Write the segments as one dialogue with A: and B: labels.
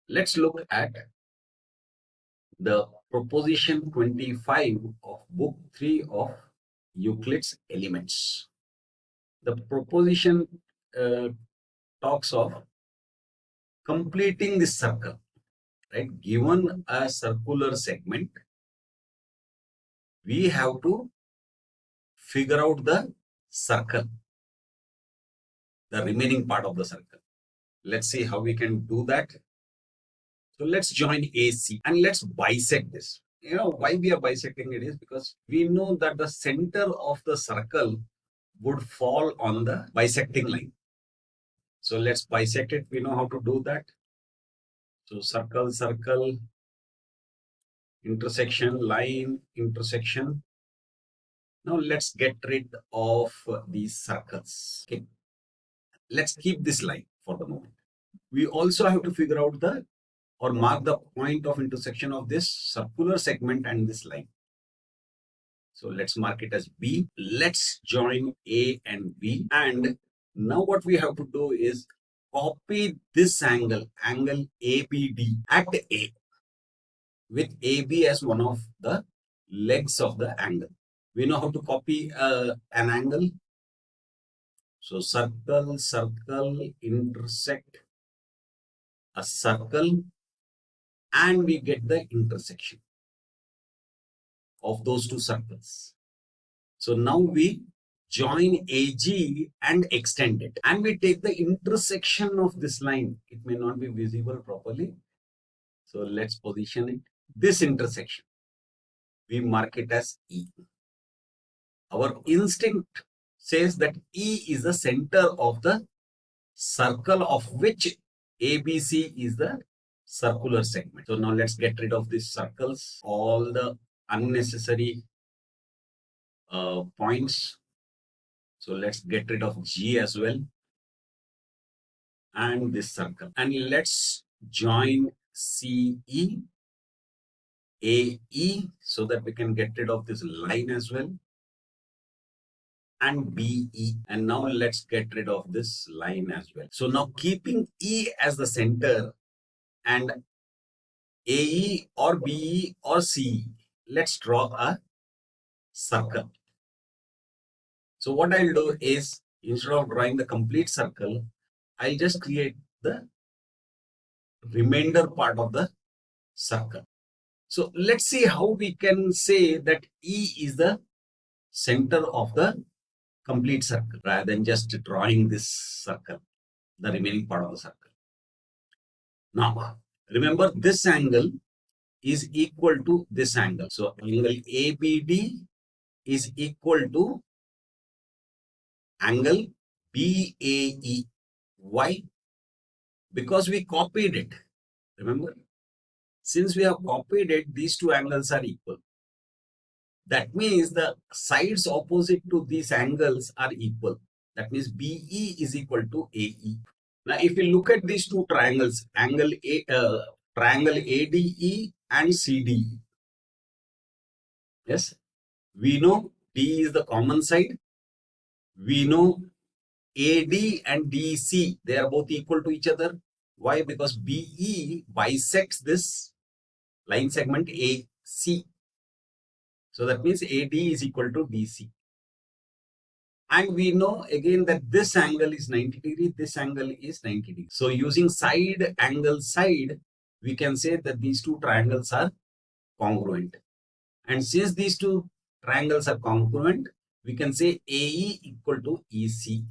A: Let's look at the proposition 25 of book 3 of Euclid's Elements. The proposition uh, talks of completing this circle, right? Given a circular segment, we have to figure out the circle, the remaining part of the circle. Let's see how we can do that. So let's join AC and let's bisect this. You know why we are bisecting it is because we know that the center of the circle would fall on the bisecting line. So let's bisect it. We know how to do that. So circle, circle, intersection, line, intersection. Now let's get rid of these circles. Okay. Let's keep this line for the moment. We also have to figure out the or mark the point of intersection of this circular segment and this line. So let's mark it as B. Let's join A and B. And now what we have to do is copy this angle, angle ABD at A, with AB as one of the legs of the angle. We know how to copy an angle. So circle, circle, intersect a circle, and we get the intersection of those two circles. So now we join AG and extend it, and we take the intersection of this line. It may not be visible properly, so let's position it. This intersection, we mark it as E. Our instinct says that E is the center of the circle of which ABC is the circular segment. So now let's get rid of these circles, all the unnecessary points. So let's get rid of G as well and this circle, and let's join CE, AE, so that we can get rid of this line as well, and BE. And now let's get rid of this line as well. So now keeping E as the center and AE or BE or CE, let's draw a circle. So what I'll do is, instead of drawing the complete circle, I'll just create the remainder part of the circle. So let's see how we can say that E is the center of the complete circle rather than just drawing this circle, the remaining part of the circle. Now, remember this angle is equal to this angle. So angle ABD is equal to angle BAE. Why? Because we copied it. Remember? Since we have copied it, these two angles are equal. That means the sides opposite to these angles are equal. That means BE is equal to AE. Now, if you look at these two triangles, triangle ADE and CDE. Yes, we know D is the common side. We know AD and DC, they are both equal to each other. Why? Because BE bisects this line segment AC. So that means AD is equal to DC. And we know again that this angle is 90 degree, this angle is 90 degree. So using side angle side, we can say that these two triangles are congruent. And since these two triangles are congruent, we can say AE equal to EC.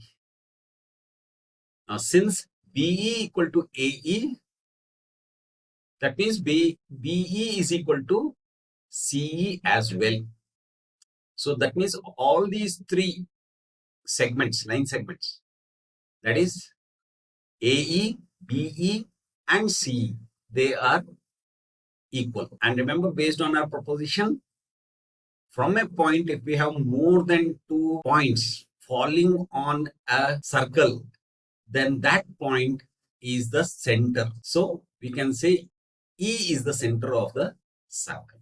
A: Now since BE equal to AE, that means BE is equal to CE as well. So that means all these three segments, line segments, that is AE, BE and CE, they are equal. And remember, based on our proposition, from a point, if we have more than 2 points falling on a circle, then that point is the center. So we can say E is the center of the circle.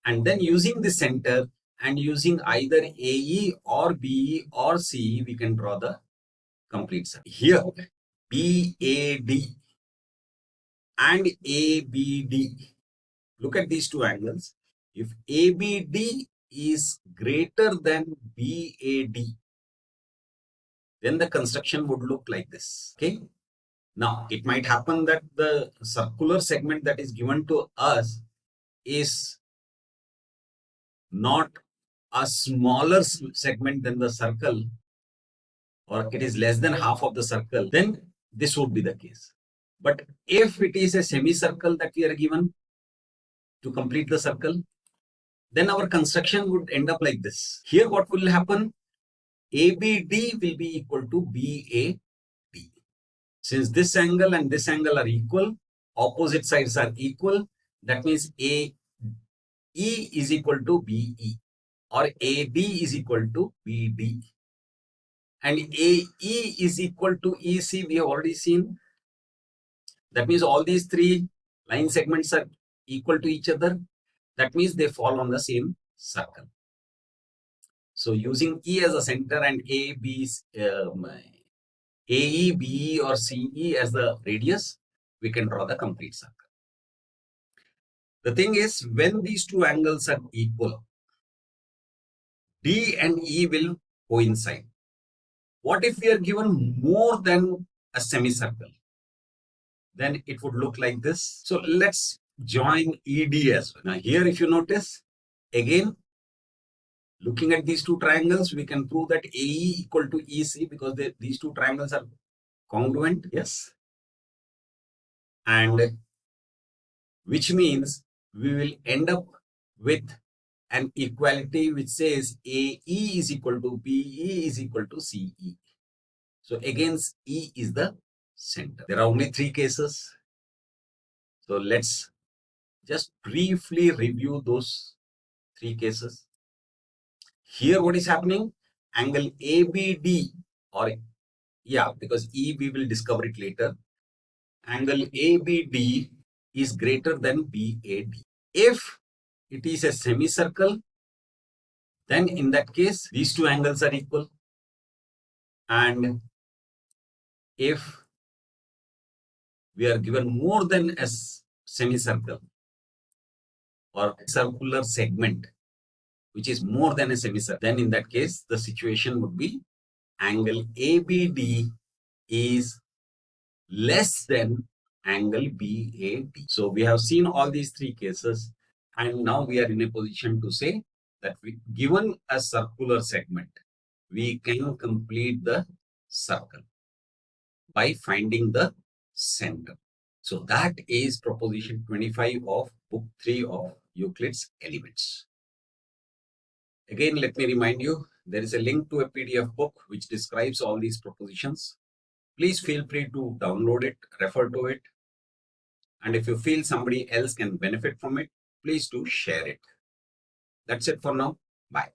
A: And then using the center and using either AE or BE or CE, we can draw the complete circle. Here, BAD and ABD. Look at these two angles. If ABD is greater than BAD, then the construction would look like this. Okay. Now, it might happen that the circular segment that is given to us is not a smaller segment than the circle, or it is less than half of the circle, then this would be the case. But if it is a semicircle that we are given to complete the circle, then our construction would end up like this. Here, what will happen? ABD will be equal to BAD. Since this angle and this angle are equal, opposite sides are equal, that means AE is equal to BE, or AD is equal to BD. And AE is equal to EC, we have already seen. That means all these three line segments are equal to each other. That means they fall on the same circle. So using E as a center and AE, BE or CE as the radius, we can draw the complete circle. The thing is, when these two angles are equal, D and E will coincide. What if we are given more than a semicircle? Then it would look like this. So let's join ED as well. Now here, if you notice, again, looking at these two triangles, we can prove that AE equal to EC because these two triangles are congruent. Yes. And which means we will end up with an equality which says AE is equal to BE is equal to CE. So again, E is the center. There are only three cases. So let's just briefly review those three cases. Here, what is happening? Angle ABD, or yeah, because E we will discover it later. Angle ABD is greater than BAD. If it is a semicircle, then in that case, these two angles are equal. And if we are given more than a semicircle or circular segment, which is more than a semicircle, then in that case, the situation would be angle ABD is less than angle BAD. So we have seen all these three cases, and now we are in a position to say that given a circular segment, we can complete the circle by finding the center. So that is proposition 25 of book 3 of Euclid's Elements. Again, let me remind you, there is a link to a PDF book which describes all these propositions. Please feel free to download it, refer to it. And if you feel somebody else can benefit from it, please do share it. That's it for now. Bye.